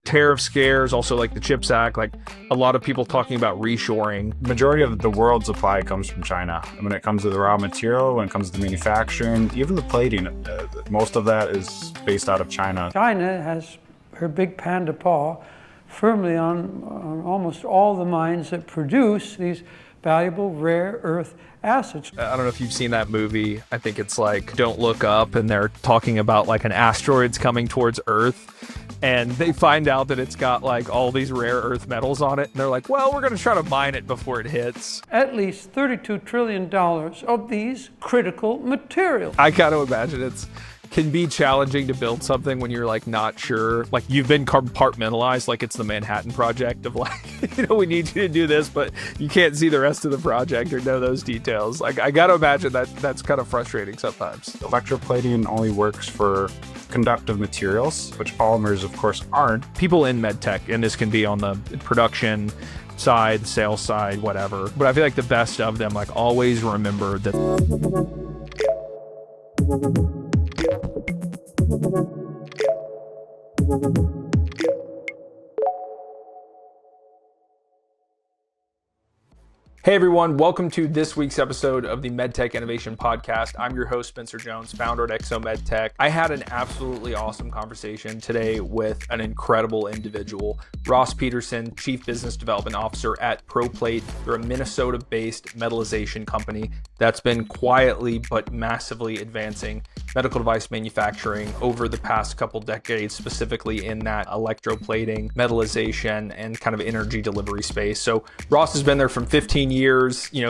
tariff scares, also like the CHIPS Act, like a lot of people talking about reshoring. Majority of the world's supply comes from China. When it comes to the raw material, when it comes to manufacturing, even the plating, most of that is based out of China. China has her big panda paw firmly on almost all the mines that produce these valuable rare earth acids. I don't know if you've seen that movie. I think it's like Don't Look Up, and they're talking about like an asteroid's coming towards Earth, and they find out that it's got like all these rare earth metals on it, and they're like, well, we're going to try to mine it before it hits. At least $32 trillion of these critical materials. I got to imagine it's can be challenging to build something when you're like not sure, like you've been compartmentalized, like it's the Manhattan Project of like, we need you to do this, but you can't see the rest of the project or know those details. Like I gotta imagine that that's kind of frustrating sometimes. Electroplating only works for conductive materials, which polymers of course aren't. People in medtech, and this can be on the production side, sales side, whatever, but I feel like the best of them, like always remember that Hey everyone, welcome to this week's episode of the MedTech Innovation Podcast. I'm your host, Spencer Jones, founder at Exo MedTech. I had an absolutely awesome conversation today with an incredible individual, Ross Peterson, Chief Business Development Officer at ProPlate. They're a Minnesota-based metallization company that's been quietly but massively advancing medical device manufacturing over the past couple decades, specifically in that electroplating, metallization, and kind of energy delivery space. So Ross has been there from 15 years,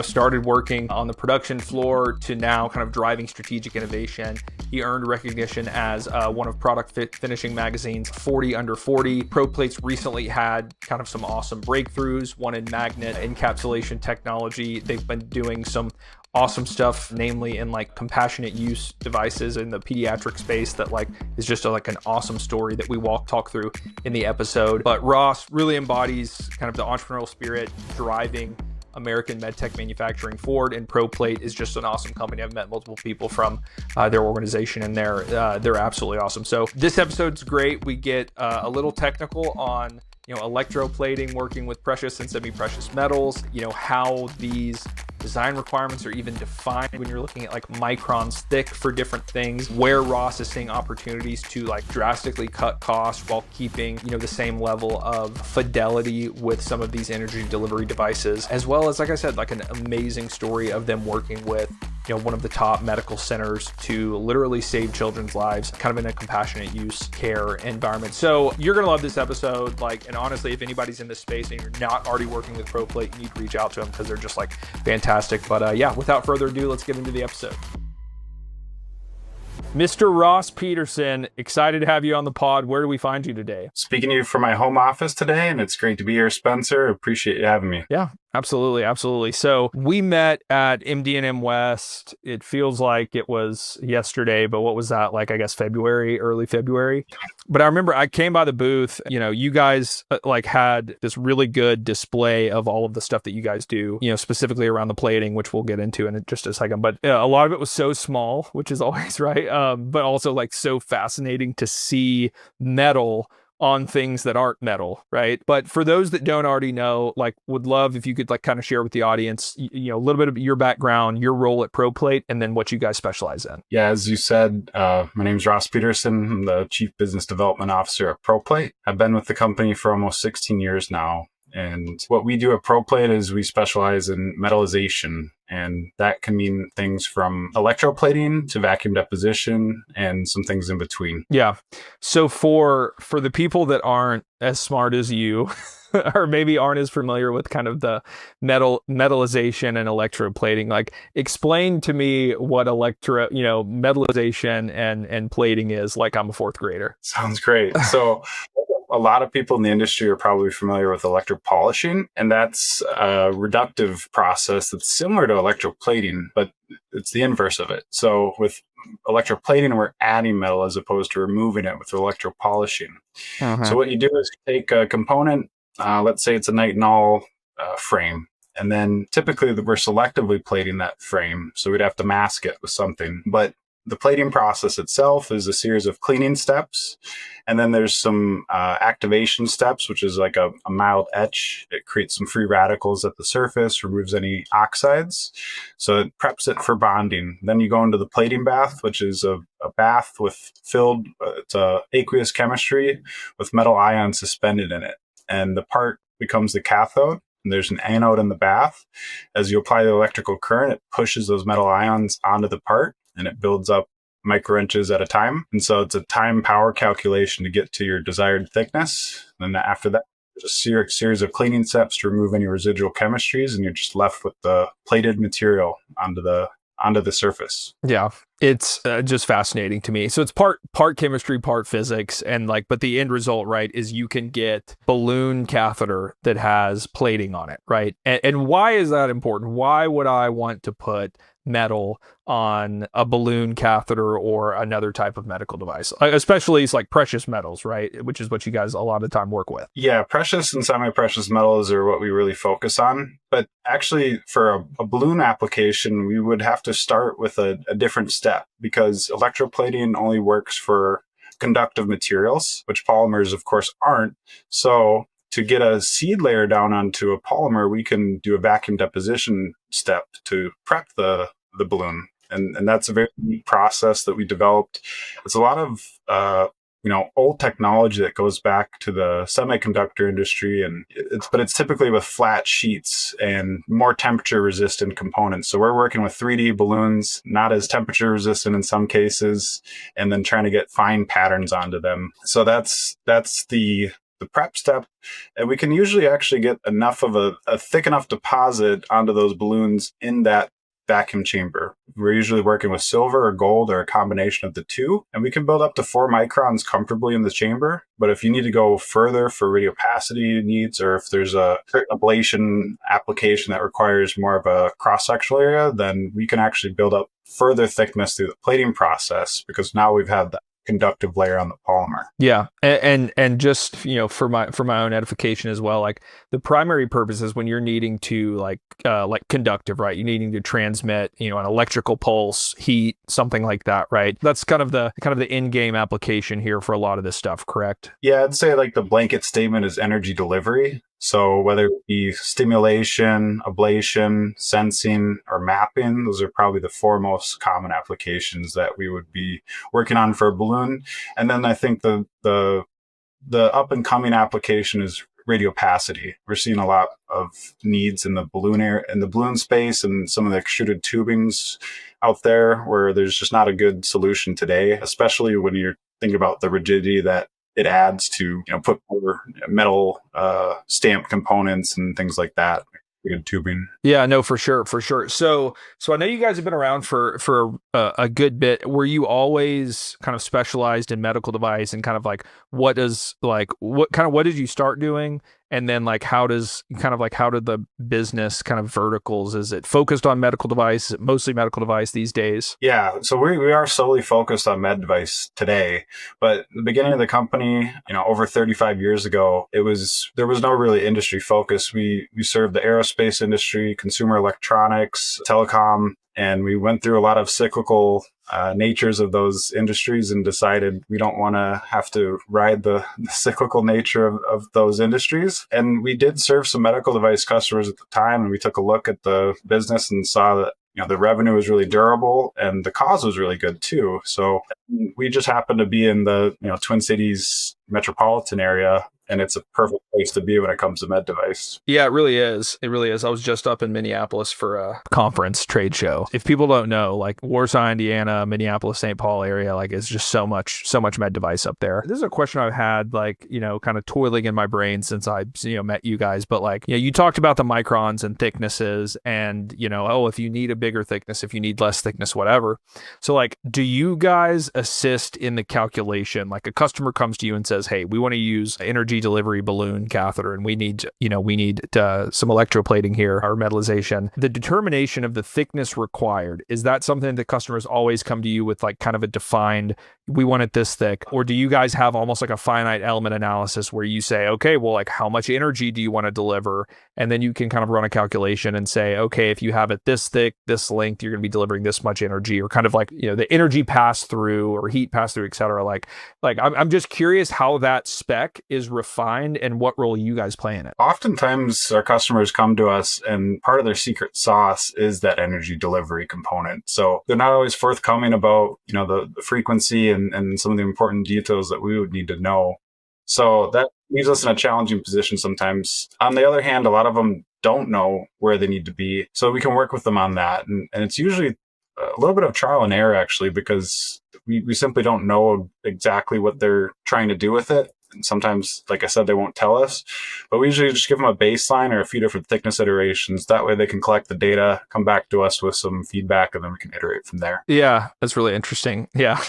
started working on the production floor to now kind of driving strategic innovation. He earned recognition as one of Product Finishing Magazine's 40 Under 40. ProPlate's recently had kind of some awesome breakthroughs, one in magnet encapsulation technology. They've been doing some awesome stuff, namely in like compassionate use devices in the pediatric space that like is just like an awesome story that we talk through in the episode. But Ross really embodies kind of the entrepreneurial spirit driving American medtech manufacturing forward, and ProPlate is just an awesome company. I've met multiple people from their organization, and they're absolutely awesome. So this episode's great. We get a little technical on electroplating, working with precious and semi-precious metals, how these design requirements are even defined when you're looking at like microns thick for different things, where Ross is seeing opportunities to like drastically cut costs while keeping, the same level of fidelity with some of these energy delivery devices, as well as, like I said, like an amazing story of them working with one of the top medical centers to literally save children's lives, kind of in a compassionate use care environment. So you're going to love this episode. And honestly, if anybody's in this space and you're not already working with ProPlate, you need to reach out to them because they're just like fantastic. But without further ado, let's get into the episode. Mr. Ross Peterson, excited to have you on the pod. Where do we find you today? Speaking to you from my home office today, and it's great to be here, Spencer. Appreciate you having me. Yeah, absolutely. Absolutely. So we met at MD&M West. It feels like it was yesterday, but what was that? Like, I guess early February. But I remember I came by the booth, you guys had this really good display of all of the stuff that you guys do, specifically around the plating, which we'll get into in just a second. But a lot of it was so small, which is always right. But also like so fascinating to see metal on things that aren't metal, right? But for those that don't already know, would love if you could kind of share with the audience, a little bit of your background, your role at ProPlate, and then what you guys specialize in. Yeah, as you said, my name is Ross Peterson. I'm the Chief Business Development Officer at ProPlate. I've been with the company for almost 16 years now. And what we do at ProPlate is we specialize in metallization, and that can mean things from electroplating to vacuum deposition and some things in between. Yeah. So for the people that aren't as smart as you, or maybe aren't as familiar with kind of the metallization and electroplating, explain to me what metallization and plating is. I'm a fourth grader. Sounds great. So a lot of people in the industry are probably familiar with electropolishing, and that's a reductive process that's similar to electroplating, but it's the inverse of it. So with electroplating, we're adding metal as opposed to removing it with electropolishing. Uh-huh. So what you do is take a component, let's say it's a nitinol frame, and then typically we're selectively plating that frame, so we'd have to mask it with something. But the plating process itself is a series of cleaning steps. And then there's some activation steps, which is like a mild etch. It creates some free radicals at the surface, removes any oxides. So it preps it for bonding. Then you go into the plating bath, which is a bath with filled, it's a aqueous chemistry with metal ions suspended in it. And the part becomes the cathode. And there's an anode in the bath. As you apply the electrical current, it pushes those metal ions onto the part and it builds up microinches at a time. And so it's a time power calculation to get to your desired thickness. And then after that, there's a series of cleaning steps to remove any residual chemistries, and you're just left with the plated material onto the surface. Yeah, it's just fascinating to me. So it's part chemistry, part physics, and but the end result, right, is you can get balloon catheter that has plating on it, right? And why is that important? Why would I want to put metal on a balloon catheter or another type of medical device, especially it's like precious metals, right? Which is what you guys a lot of the time work with. Yeah, precious and semi-precious metals are what we really focus on. But actually, for a balloon application, we would have to start with a different step, because electroplating only works for conductive materials, which polymers, of course, aren't. So to get a seed layer down onto a polymer, we can do a vacuum deposition step to prep the balloon. And that's a very neat process that we developed. It's a lot of old technology that goes back to the semiconductor industry, but it's typically with flat sheets and more temperature resistant components. So we're working with 3D balloons, not as temperature resistant in some cases, and then trying to get fine patterns onto them. So that's the prep step. And we can usually actually get enough of a thick enough deposit onto those balloons in that vacuum chamber. We're usually working with silver or gold or a combination of the two, and we can build up to 4 microns comfortably in the chamber. But if you need to go further for radiopacity needs, or if there's a ablation application that requires more of a cross-sectional area, then we can actually build up further thickness through the plating process, because now we've had that conductive layer on the polymer. Yeah, and just for my own edification as well, like the primary purpose is when you're needing to like conductive, right? You're needing to transmit an electrical pulse, heat, something like that, right? That's kind of the end game application here for a lot of this stuff, correct? Yeah, I'd say like the blanket statement is energy delivery. So whether it be stimulation, ablation, sensing, or mapping, those are probably the 4 most common applications that we would be working on for a balloon. And then I think the up and coming application is radiopacity. We're seeing a lot of needs in the balloon space, and some of the extruded tubings out there where there's just not a good solution today, especially when you're thinking about the rigidity that it adds to put more metal stamp components and things like that. Good tubing. Yeah, no, for sure. So I know you guys have been around for a good bit. Were you always kind of specialized in medical device, and kind of like what did you start doing? And then how did the business kind of verticals? Is it focused on medical device? Is it mostly medical device these days? Yeah, so we are solely focused on med device today. But the beginning of the company, over 35 years ago, there was no really industry focus. We served the aerospace industry, consumer electronics, telecom, and we went through a lot of cyclical natures of those industries and decided we don't want to have to ride the cyclical nature of those industries. And we did serve some medical device customers at the time, and we took a look at the business and saw that the revenue was really durable and the cause was really good too. So we just happened to be in the Twin Cities metropolitan area, and it's a perfect place to be when it comes to med device. Yeah, it really is. I was just up in Minneapolis for a conference trade show. If people don't know, Warsaw, Indiana, Minneapolis, St. Paul area, it's just so much med device up there. This is a question I've had, kind of toiling in my brain since I, met you guys. But you talked about the microns and thicknesses, and if you need a bigger thickness, if you need less thickness, whatever. So do you guys assist in the calculation? A customer comes to you and says, "Hey, we want to use energy delivery balloon catheter and we need some electroplating here, or metallization. The determination of the thickness required, is that something that customers always come to you with like kind of a defined, we want it this thick? Or do you guys have almost like a finite element analysis where you say, okay, well, like how much energy do you want to deliver? And then you can kind of run a calculation and say, okay, if you have it this thick, this length, you're going to be delivering this much energy, or kind of like, the energy pass through or heat pass through, et cetera. Like I'm just curious how that spec is refined and what role you guys play in it. Oftentimes our customers come to us and part of their secret sauce is that energy delivery component. So they're not always forthcoming about, the frequency and some of the important details that we would need to know. So that leaves us in a challenging position sometimes. On the other hand, a lot of them don't know where they need to be. So we can work with them on that. And it's usually a little bit of trial and error, actually, because we simply don't know exactly what they're trying to do with it. And sometimes, like I said, they won't tell us, but we usually just give them a baseline or a few different thickness iterations. That way they can collect the data, come back to us with some feedback, and then we can iterate from there. Yeah, that's really interesting. Yeah,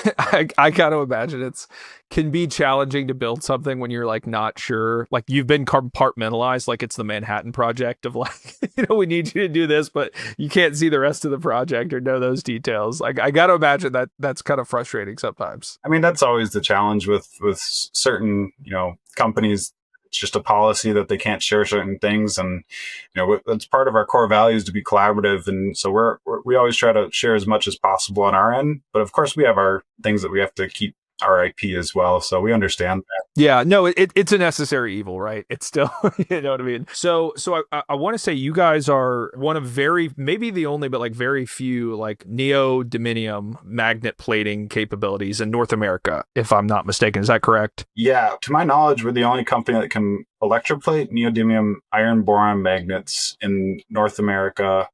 I got to imagine it's can be challenging to build something when you're like not sure, like you've been compartmentalized, like it's the Manhattan Project of like, we need you to do this, but you can't see the rest of the project or know those details. Like I got to imagine that that's kind of frustrating sometimes. I mean, that's always the challenge with certain, companies. It's just a policy that they can't share certain things. And, it's part of our core values to be collaborative. And so we always try to share as much as possible on our end. But of course we have our things that we have to keep our IP as well. So we understand that. Yeah, no, it's a necessary evil, right? It's still, you know what I mean? So I want to say you guys are one of maybe the only, but like very few like neodymium magnet plating capabilities in North America, if I'm not mistaken. Is that correct? Yeah, to my knowledge, we're the only company that can electroplate neodymium iron boron magnets in North America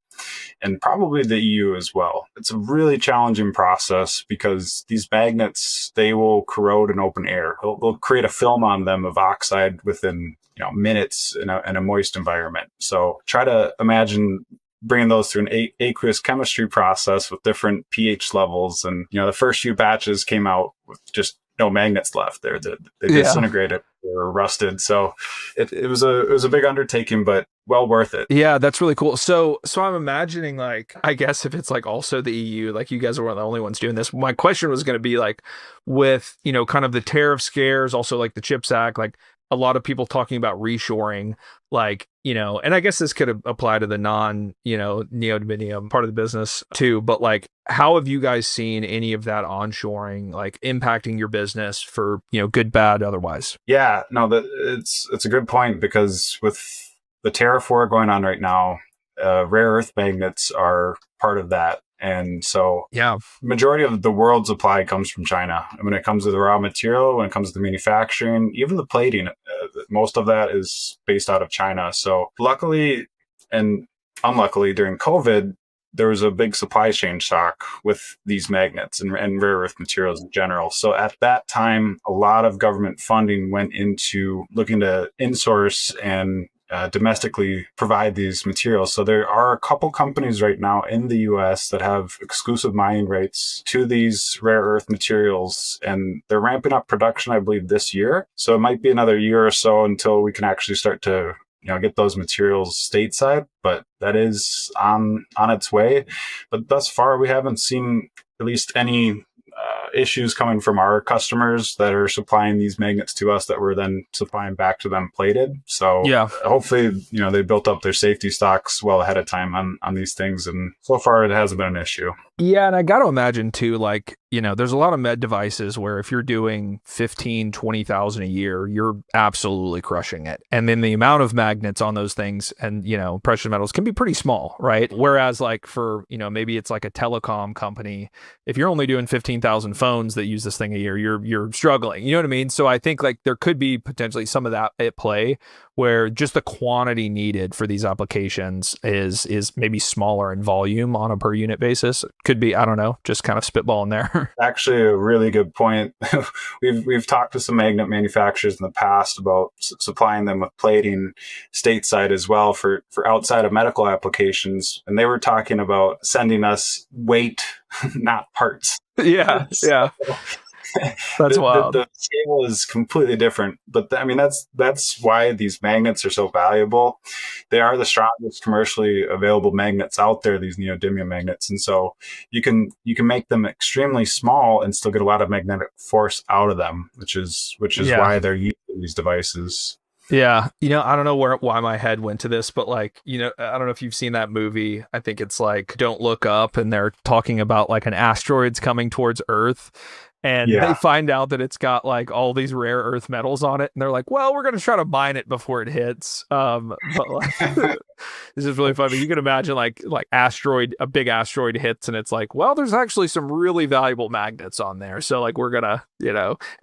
and probably the EU as well. It's a really challenging process because these magnets, they will corrode in open air. They'll create a film on them of oxide within minutes in a moist environment. So try to imagine bringing those through an aqueous chemistry process with different pH levels. And, the first few batches came out with just no magnets left there. They disintegrated or rusted. So it was a big undertaking, but well worth it. Yeah, that's really cool. So I'm imagining, like, I guess if it's like also the EU, like you guys are one of the only ones doing this. My question was going to be like, with, kind of the tariff scares, also like the CHIPS Act, like a lot of people talking about reshoring, like, and I guess this could apply to the neodymium part of the business too, but like, how have you guys seen any of that onshoring, like impacting your business for, good, bad, otherwise? Yeah, no, it's a good point because with the tariff war going on right now, rare earth magnets are part of that. And so majority of the world's supply comes from China. And when it comes to the raw material, when it comes to the manufacturing, even the plating, most of that is based out of China. So luckily and unluckily during COVID, there was a big supply chain shock with these magnets and rare earth materials in general. So at that time, a lot of government funding went into looking to insource and domestically provide these materials. So there are a couple companies right now in the US that have exclusive mining rights to these rare earth materials, and they're ramping up production, I believe, this year. So it might be another year or so until we can actually start to get those materials stateside, but that is on its way. But thus far, we haven't seen at least any issues coming from our customers that are supplying these magnets to us that we're then supplying back to them plated. So hopefully, they built up their safety stocks well ahead of time on these things. And so far it hasn't been an issue. Yeah. And I got to imagine too, like, there's a lot of med devices where if you're doing 15, 20,000 a year, you're absolutely crushing it. And then the amount of magnets on those things and, precious metals can be pretty small, right? Whereas like for, maybe it's like a telecom company, if you're only doing 15,000 phones that use this thing a year, you're struggling. You know what I mean? So I think like there could be potentially some of that at play where just the quantity needed for these applications is maybe smaller in volume on a per unit basis. Could be, I don't know, just kind of spitballing there. Actually, a really good point. We've talked to some magnet manufacturers in the past about supplying them with plating stateside as well for outside of medical applications. And they were talking about sending us weight, not parts. Yeah. That's wild. The scale is completely different. But I mean, that's why these magnets are so valuable. They are the strongest commercially available magnets out there, these neodymium magnets. And so you can make them extremely small and still get a lot of magnetic force out of them, which is why they're used in these devices. Yeah. I don't know why my head went to this, but like, I don't know if you've seen that movie. I think it's like Don't Look Up, and they're talking about like an asteroid's coming towards Earth. And they find out that it's got like all these rare earth metals on it. And they're like, well, we're going to try to mine it before it hits. But like, this is really funny. You can imagine like a big asteroid hits and it's like, well, there's actually some really valuable magnets on there. So like, we're going to,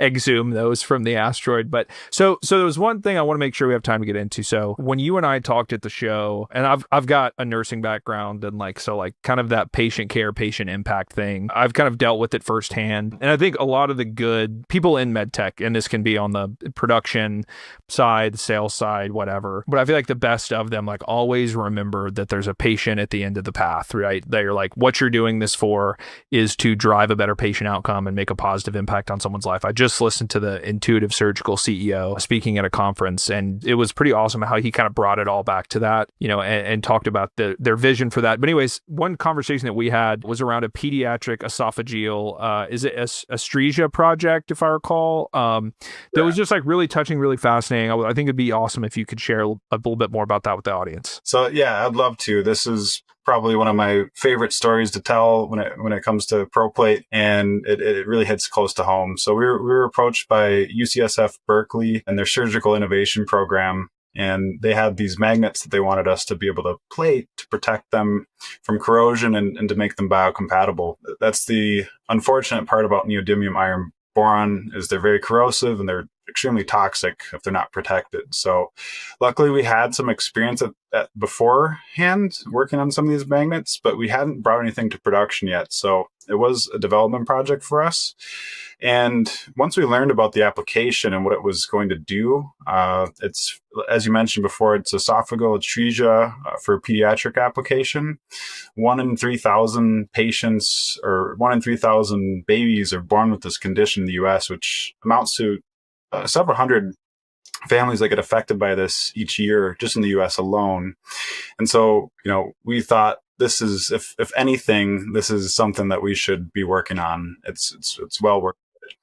exhume those from the asteroid. But so there was one thing I want to make sure we have time to get into. So when you and I talked at the show, and I've got a nursing background, and like, so like kind of that patient care, patient impact thing, I've kind of dealt with it firsthand. And I think a lot of the good people in medtech, and this can be on the production side, sales side, whatever, but I feel like the best of them like always remember that there's a patient at the end of the path, right? They're like, what you're doing this for is to drive a better patient outcome and make a positive impact on someone's life. I just listened to the Intuitive Surgical CEO speaking at a conference, and it was pretty awesome how he kind of brought it all back to that, and talked about their vision for that. But anyways, one conversation that we had was around a pediatric esophageal, is it atresia project, if I recall. That was just like really touching, really fascinating. I think it'd be awesome if you could share a little bit more about that with the audience. So yeah, I'd love to. This is probably one of my favorite stories to tell when it comes to ProPlate, and it really hits close to home. So we were approached by UCSF Berkeley and their surgical innovation program. And they had these magnets that they wanted us to be able to plate to protect them from corrosion and to make them biocompatible. That's the unfortunate part about neodymium iron boron, is they're very corrosive and they're extremely toxic if they're not protected. So luckily we had some experience at beforehand working on some of these magnets, but we hadn't brought anything to production yet. So it was a development project for us. And once we learned about the application and what it was going to do, it's, as you mentioned before, it's esophageal atresia for pediatric application. 1 in 3,000 patients, or 1 in 3,000 babies are born with this condition in the US, which amounts to several hundred families that get affected by this each year, just in the US alone. And so, we thought, this is, if anything, this is something that we should be working on. It's well worth it.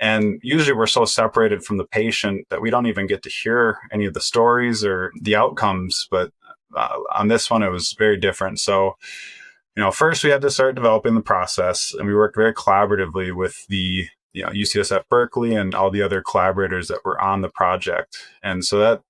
And usually we're so separated from the patient that we don't even get to hear any of the stories or the outcomes. But on this one, it was very different. So, first we had to start developing the process, and we worked very collaboratively with the UCSF Berkeley and all the other collaborators that were on the project. And so that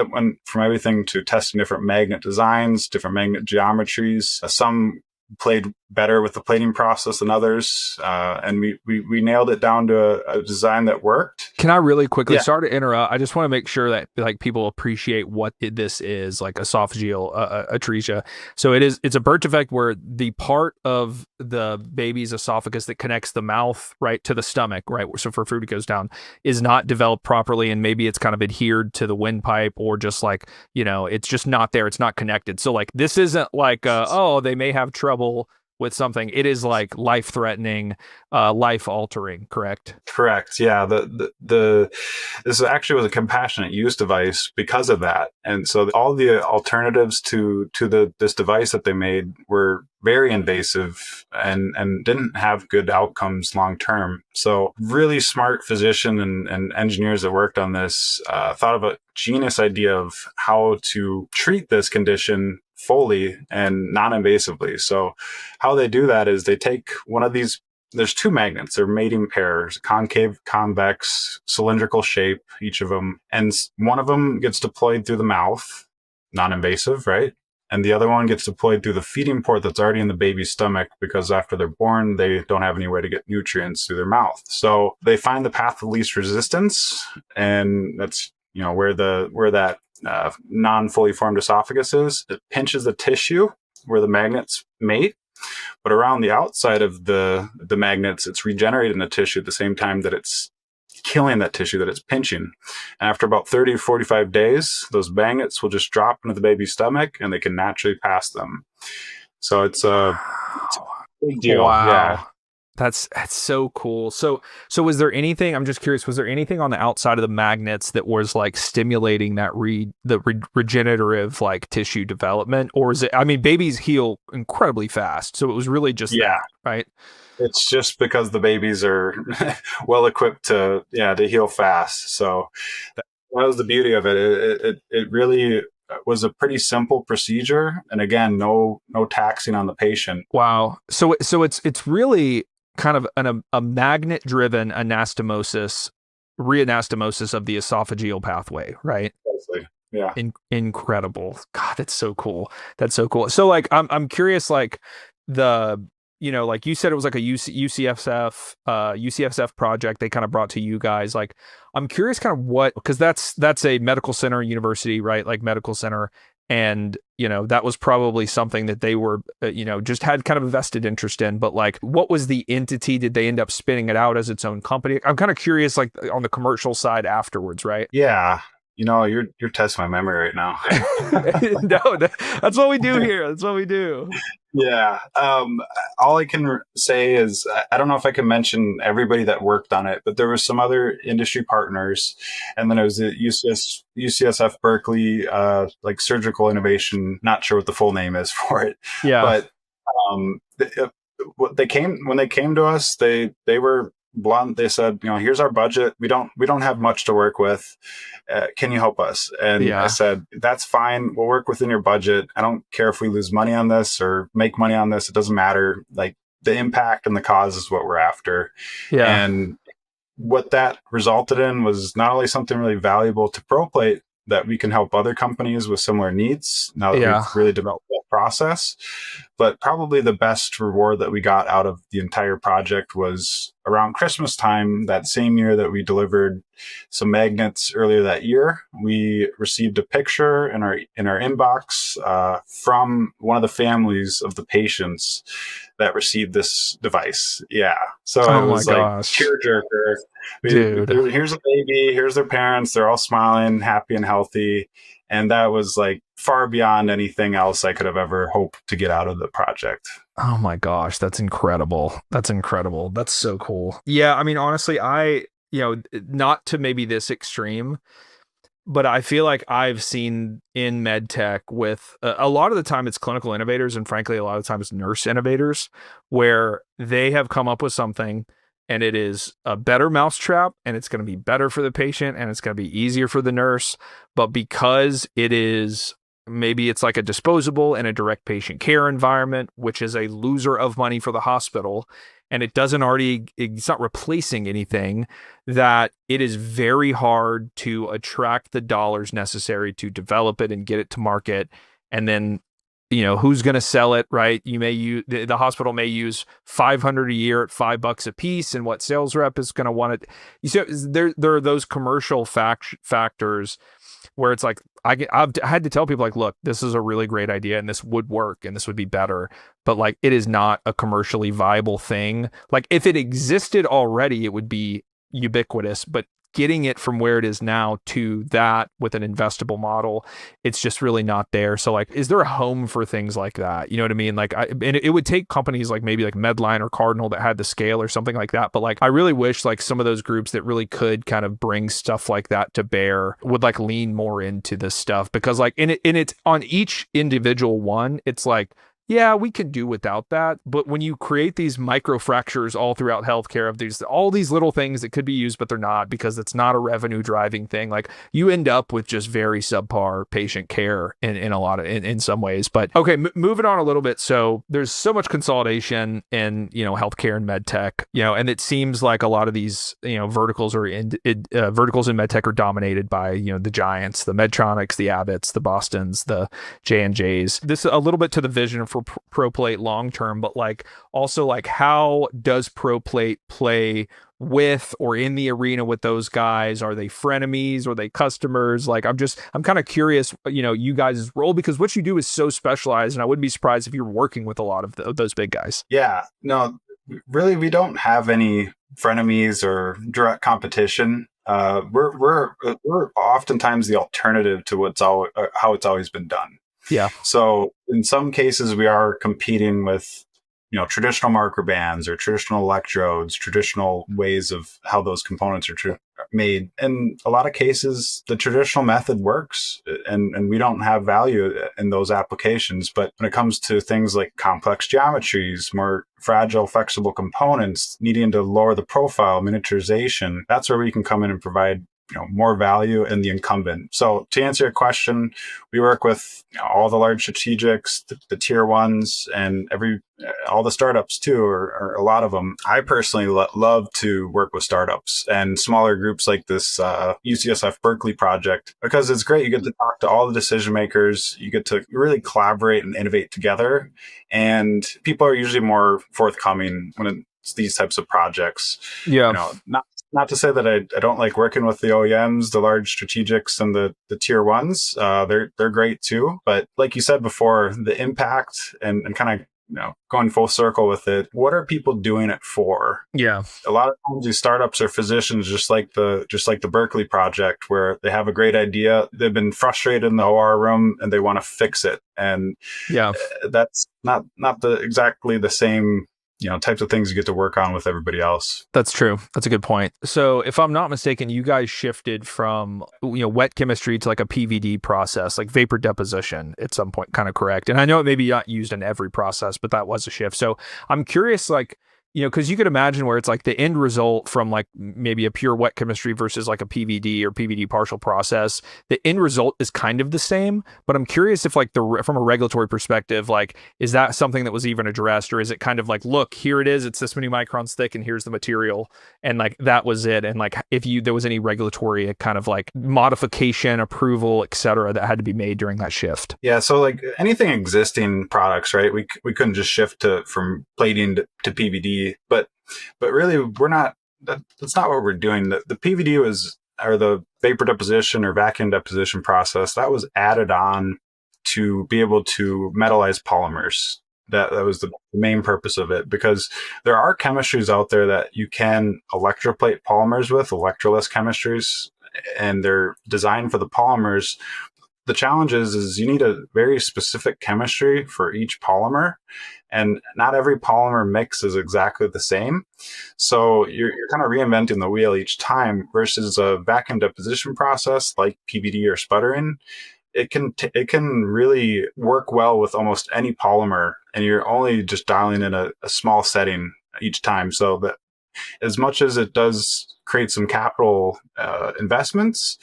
went from everything to testing different magnet designs, different magnet geometries. Some played better with the plating process than others, and we nailed it down to a design that worked. Can I really quickly, sorry to interrupt, I just want to make sure that like people appreciate what this is, like esophageal atresia. So it's a birth defect where the part of the baby's esophagus that connects the mouth right to the stomach, right, so for food goes down, is not developed properly, and maybe it's kind of adhered to the windpipe, or just like, it's just not there, it's not connected. So like, this isn't like they may have trouble with something. It is like life-threatening, life-altering, correct? Correct. Yeah. This actually was a compassionate use device because of that. And so all the alternatives to this device that they made were very invasive and didn't have good outcomes long term. So really smart physician and engineers that worked on this thought of a genius idea of how to treat this condition fully and non-invasively. So how they do that is they take one of these, there's 2 magnets, they're mating pairs, concave, convex, cylindrical shape, each of them. And one of them gets deployed through the mouth, non-invasive, right? And the other one gets deployed through the feeding port that's already in the baby's stomach, because after they're born, they don't have any way to get nutrients through their mouth. So they find the path of least resistance, and that's, where that non-fully formed esophagus is. It pinches the tissue where the magnets mate, but around the outside of the magnets, it's regenerating the tissue at the same time that it's killing that tissue that it's pinching. And after about 30 to 45 days, those magnets will just drop into the baby's stomach, and they can naturally pass them. So it's a big deal. Wow. Yeah. That's so cool. So was there anything, I'm just curious, was there anything on the outside of the magnets that was like stimulating that regenerative like tissue development? Or is it, I mean, babies heal incredibly fast. So it was really just that, right? It's just because the babies are well equipped to heal fast. So that was the beauty of it. It really was a pretty simple procedure, and again, no taxing on the patient. Wow. So it's really kind of a magnet driven anastomosis, reanastomosis of the esophageal pathway, right? Exactly. Yeah. Incredible. God, that's so cool. That's so cool. So like I'm curious, like like you said, it was like a UCSF project they kind of brought to you guys. Like, I'm curious kind of because that's a medical center university, right? Like medical center. And, that was probably something that they were, just had kind of a vested interest in. But like, what was the entity? Did they end up spinning it out as its own company? I'm kind of curious, like on the commercial side afterwards, right? Yeah. You're testing my memory right now. No, that's what we do here. That's what we do. Yeah. All I can say is I don't know if I can mention everybody that worked on it, but there were some other industry partners, and then it was the UCSF Berkeley, like surgical innovation. Not sure what the full name is for it. Yeah. But when they came to us, they were blunt. They said, here's our budget. We don't have much to work with. Can you help us? And I said, that's fine. We'll work within your budget. I don't care if we lose money on this or make money on this. It doesn't matter. Like, the impact and the cause is what we're after. Yeah. And what that resulted in was not only something really valuable to ProPlate, that we can help other companies with similar needs now that we've really developed that process. But probably the best reward that we got out of the entire project was around Christmas time that same year that we delivered some magnets earlier that year. We received a picture in our inbox from one of the families of the patients that received this device. Yeah. So it was like tearjerker. Dude. Here's a baby, here's their parents, they're all smiling, happy and healthy. And that was like far beyond anything else I could have ever hoped to get out of the project. Oh my gosh, that's incredible. That's incredible. That's so cool. Yeah, I mean, honestly, not to maybe this extreme, but I feel like I've seen in med tech with a lot of the time it's clinical innovators, and frankly, a lot of times nurse innovators, where they have come up with something and it is a better mousetrap, and it's going to be better for the patient, and it's going to be easier for the nurse. But because maybe it's like a disposable in a direct patient care environment, which is a loser of money for the hospital, and it's not replacing anything, that it is very hard to attract the dollars necessary to develop it and get it to market. And then, who's going to sell it, right? The hospital may use $500 a year at $5 a piece, and what sales rep is going to want it. There are those commercial factors where it's like, I've had to tell people, like, look, this is a really great idea and this would work and this would be better, but like, it is not a commercially viable thing. Like, if it existed already, it would be ubiquitous, but getting it from where it is now to that with an investable model, it's just really not there. So like, is there a home for things like that? You know what I mean? Like, and it would take companies like maybe like Medline or Cardinal that had the scale or something like that. But like, I really wish like some of those groups that really could kind of bring stuff like that to bear would like lean more into this stuff, because like it's on each individual one, it's like, yeah, we can do without that. But when you create these microfractures all throughout healthcare of all these little things that could be used, but they're not, because it's not a revenue driving thing, like, you end up with just very subpar patient care in some ways. But okay, moving on a little bit. So there's so much consolidation in, healthcare and med tech, and it seems like a lot of these, verticals verticals in med tech are dominated by, the giants, the Medtronics, the Abbotts, the Bostons, the J&Js. This a little bit to the vision for ProPlate long term, but like, also like, how does ProPlate play with or in the arena with those guys? Are they frenemies? Are they customers? Like, I'm kind of curious, you guys' role, because what you do is so specialized, and I wouldn't be surprised if you're working with a lot of those big guys. Yeah, no, really, we don't have any frenemies or direct competition. We're oftentimes the alternative to how it's always been done. Yeah. So in some cases, we are competing with traditional marker bands or traditional electrodes, traditional ways of how those components are made. In a lot of cases, the traditional method works, and we don't have value in those applications. But when it comes to things like complex geometries, more fragile, flexible components, needing to lower the profile, miniaturization, that's where we can come in and provide more value in the incumbent. So to answer your question, we work with all the large strategics, the tier ones, and all the startups too, or a lot of them. I personally love to work with startups and smaller groups like this UCSF Berkeley project, because it's great. You get to talk to all the decision makers. You get to really collaborate and innovate together. And people are usually more forthcoming when it's these types of projects. Yeah. Not to say that I don't like working with the OEMs, the large strategics, and the tier ones. They're great too. But like you said before, the impact and kind of going full circle with it, what are people doing it for? Yeah. A lot of times these startups are physicians, just like the Berkeley project, where they have a great idea, they've been frustrated in the OR room, and they want to fix it. And that's not exactly the same types of things you get to work on with everybody else. That's true. That's a good point. So if I'm not mistaken, you guys shifted from, wet chemistry to like a PVD process, like vapor deposition at some point, kind of correct. And I know it may be not used in every process, but that was a shift. So I'm curious, like, because you could imagine where it's like the end result from like maybe a pure wet chemistry versus like a PVD or PVD partial process, the end result is kind of the same. But I'm curious if like from a regulatory perspective, like, is that something that was even addressed, or is it kind of like, look, here it is, it's this many microns thick, and here's the material, and like that was it? And like if there was any regulatory kind of like modification, approval, et cetera, that had to be made during that shift? Yeah, so like anything existing products, right? We couldn't just shift from plating to PVD. But really, that's not what we're doing. The PVD or the vapor deposition or vacuum deposition process, that was added on to be able to metallize polymers. That was the main purpose of it, because there are chemistries out there that you can electroplate polymers with, electroless chemistries, and they're designed for the polymers. The challenge is you need a very specific chemistry for each polymer, and not every polymer mix is exactly the same. So you're kind of reinventing the wheel each time, versus a vacuum deposition process like PVD or sputtering. It can really work well with almost any polymer, and you're only just dialing in a small setting each time. So that as much as it does create some capital investments,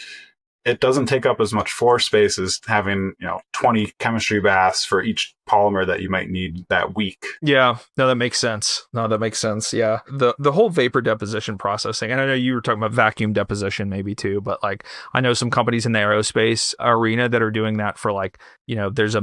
it doesn't take up as much floor space as having 20 chemistry baths for each polymer that you might need that week. Yeah, no, that makes sense. Yeah, the whole vapor deposition processing, and I know you were talking about vacuum deposition maybe too, but like I know some companies in the aerospace arena that are doing that for like there's a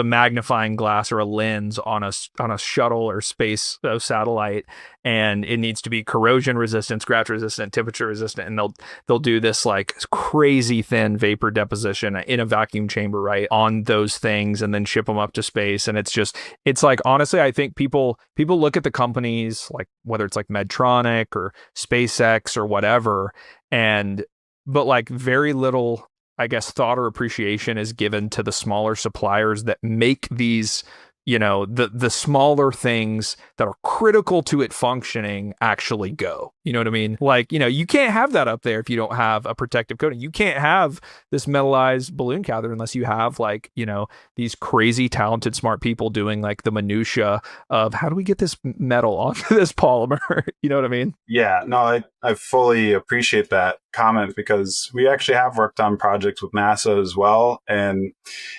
magnifying glass or a lens on a shuttle or space satellite, and it needs to be corrosion resistant, scratch resistant, temperature resistant, and they'll do this like crazy thin vapor deposition in a vacuum chamber, right, on those things, and then ship them up to space. And it's like, honestly, I think people look at the companies, like whether it's like Medtronic or SpaceX or whatever, but like very little, I guess, thought or appreciation is given to the smaller suppliers that make these, the smaller things that are critical to it functioning actually go. You know what I mean? Like, you can't have that up there if you don't have a protective coating. You can't have this metallized balloon catheter unless you have like, these crazy talented, smart people doing like the minutia of how do we get this metal onto this polymer? You know what I mean? Yeah, no, I fully appreciate that comment, because we actually have worked on projects with NASA as well. And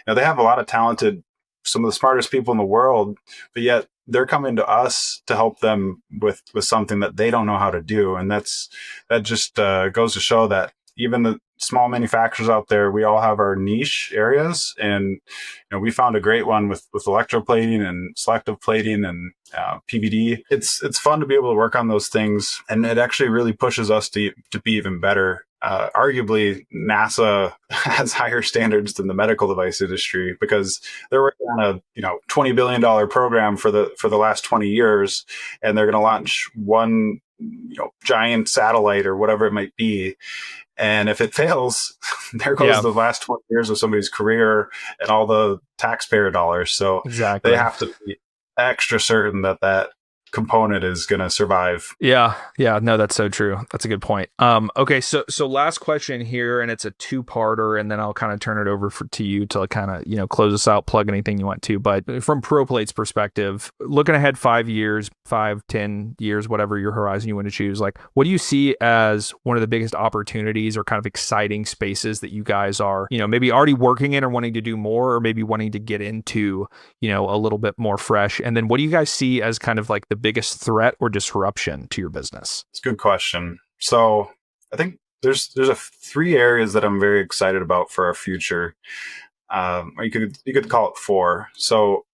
they have a lot of talented, some of the smartest people in the world, but yet they're coming to us to help them with something that they don't know how to do. And that just goes to show that even the small manufacturers out there, we all have our niche areas. And we found a great one with electroplating and selective plating and PVD. It's fun to be able to work on those things, and it actually really pushes us to be even better. Arguably, NASA has higher standards than the medical device industry, because they're working on a $20 billion program for the last 20 years, and they're going to launch one giant satellite or whatever it might be. And if it fails, there goes the last 20 years of somebody's career and all the taxpayer dollars. So exactly. they have to extra certain that that component is going to survive. Yeah. No, that's so true. That's a good point. Okay. So last question here, and it's a two-parter, and then I'll kind of turn it over to you to kind of, close us out, plug anything you want to. But from ProPlate's perspective, looking ahead 5 years, 5, 10 years, whatever your horizon you want to choose, like, what do you see as one of the biggest opportunities or kind of exciting spaces that you guys are, maybe already working in or wanting to do more, or maybe wanting to get into, a little bit more fresh? And then what do you guys see as kind of like the biggest threat or disruption to your business? It's a good question. So I think there's three areas that I'm very excited about for our future. Or you could call it four. So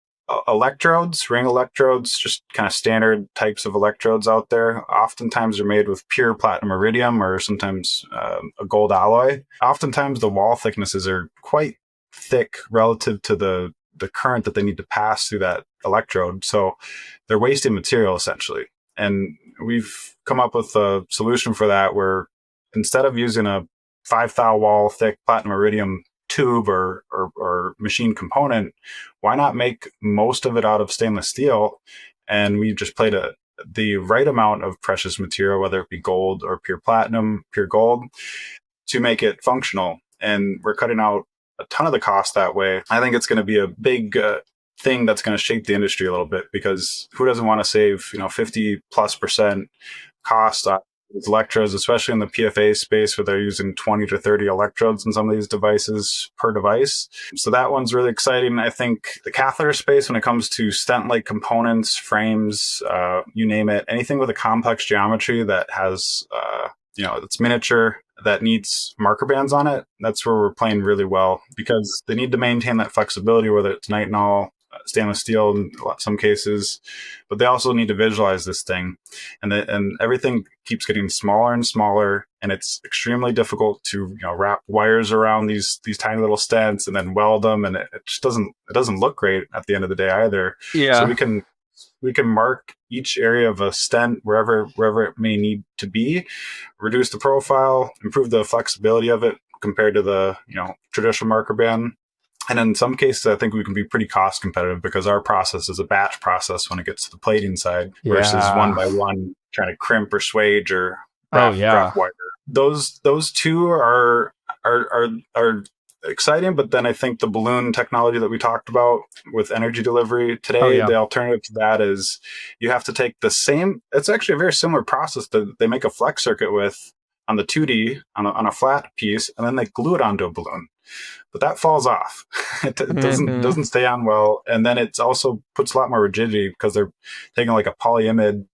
electrodes, ring electrodes, just kind of standard types of electrodes out there. Oftentimes they're made with pure platinum iridium, or sometimes a gold alloy. Oftentimes the wall thicknesses are quite thick relative to the current that they need to pass through that electrode. So they're wasting material essentially. And we've come up with a solution for that, where instead of using a 5 thou wall thick platinum iridium tube or machine component, why not make most of it out of stainless steel? And we just plate the right amount of precious material, whether it be gold or pure platinum, pure gold, to make it functional. And we're cutting out a ton of the cost that way. I think it's going to be a big thing that's going to shape the industry a little bit, because who doesn't want to save 50+% cost on these electrodes, especially in the PFA space where they're using 20 to 30 electrodes in some of these devices per device. So that one's really exciting. I think the catheter space, when it comes to stent-like components, frames, you name it, anything with a complex geometry that has it's miniature, that needs marker bands on it, that's where we're playing really well, because they need to maintain that flexibility, whether it's nitinol, stainless steel in some cases, but they also need to visualize this thing. And everything keeps getting smaller and smaller, and it's extremely difficult to wrap wires around these tiny little stents and then weld them, and it just doesn't look great at the end of the day either. Yeah. So we can mark each area of a stent wherever it may need to be, reduce the profile, improve the flexibility of it compared to the traditional marker band. And in some cases, I think we can be pretty cost competitive, because our process is a batch process when it gets to the plating side, versus one by one trying to crimp or swage or drop wire. Those two are exciting, but then I think the balloon technology that we talked about with energy delivery today, the alternative to that is you have to take the same. It's actually a very similar process that they make a flex circuit with on the 2D on a flat piece, and then they glue it onto a balloon. But that falls off. It doesn't stay on well, and then it also puts a lot more rigidity, because they're taking like a polyimide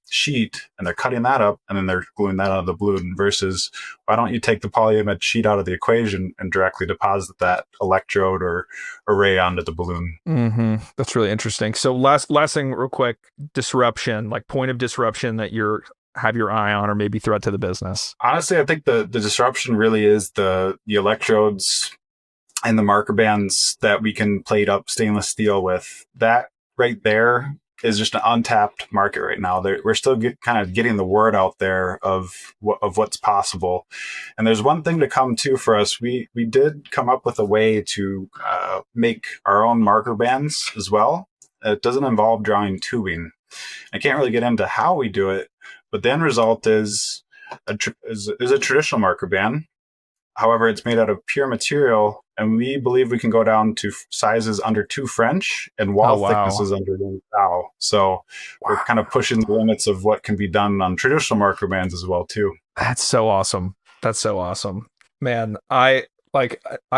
sheet and they're cutting that up and then they're gluing that onto the balloon, versus why don't you take the polyimide sheet out of the equation and directly deposit that electrode or array onto the balloon. That's really interesting. So last thing real quick, disruption, like point of disruption that you're have your eye on, or maybe threat to the business. Honestly, I think the disruption really is the electrodes and the marker bands that we can plate up stainless steel with. That right there is just an untapped market right now. We're still kind of getting the word out there of what's possible. And there's one thing to come too for us. We did come up with a way to make our own marker bands as well. It doesn't involve drawing tubing. I can't really get into how we do it, but the end result is a traditional marker band. However, it's made out of pure material, and we believe we can go down to sizes under 2 French and wall thicknesses under 1 thou. So we're kind of pushing the limits of what can be done on traditional marker bands as well too. That's so awesome. Man, I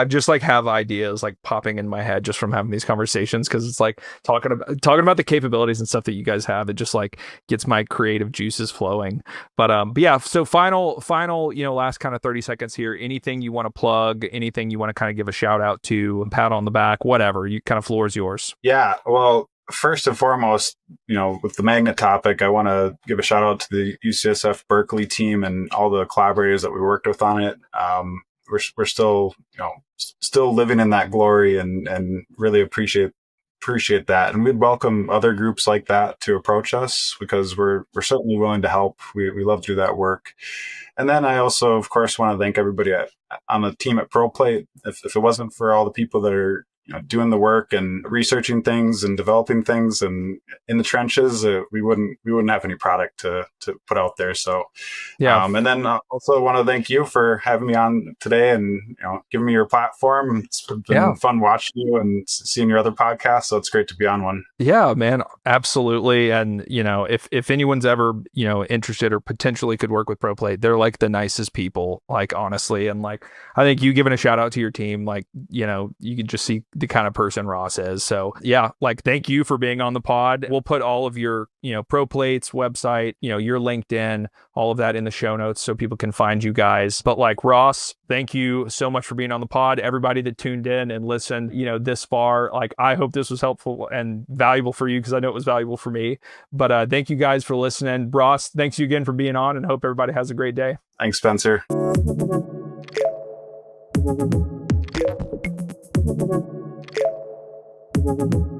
just have ideas like popping in my head just from having these conversations, because it's like talking about the capabilities and stuff that you guys have. It just like gets my creative juices flowing. But yeah. So final, last kind of 30 seconds here. Anything you want to plug? Anything you want to kind of give a shout out to, a pat on the back, whatever. You kind of floor is yours. Yeah. Well, first and foremost, with the magnet topic, I want to give a shout out to the UCSF Berkeley team and all the collaborators that we worked with on it. We're still living in that glory, and really appreciate that. And we'd welcome other groups like that to approach us, because we're certainly willing to help. We love to do that work. And then I also, of course, want to thank everybody on the team at ProPlate. If it wasn't for all the people that are doing the work and researching things and developing things and in the trenches, we wouldn't have any product to put out there. So, and then also want to thank you for having me on today and giving me your platform. It's been fun watching you and seeing your other podcasts. So it's great to be on one. Yeah, man, absolutely. And if anyone's ever interested or potentially could work with ProPlate, they're like the nicest people, like honestly. And like I think you giving a shout out to your team, like you can just see the kind of person Ross is. So yeah, like thank you for being on the pod. We'll put all of your ProPlate's website, your LinkedIn, all of that in the show notes so people can find you guys. But like Ross, thank you so much for being on the pod. Everybody that tuned in and listened, this far, like I hope this was helpful and valuable for you because I know it was valuable for me. But thank you guys for listening. Ross, thanks you again for being on and hope everybody has a great day. Thanks, Spencer. Thank you.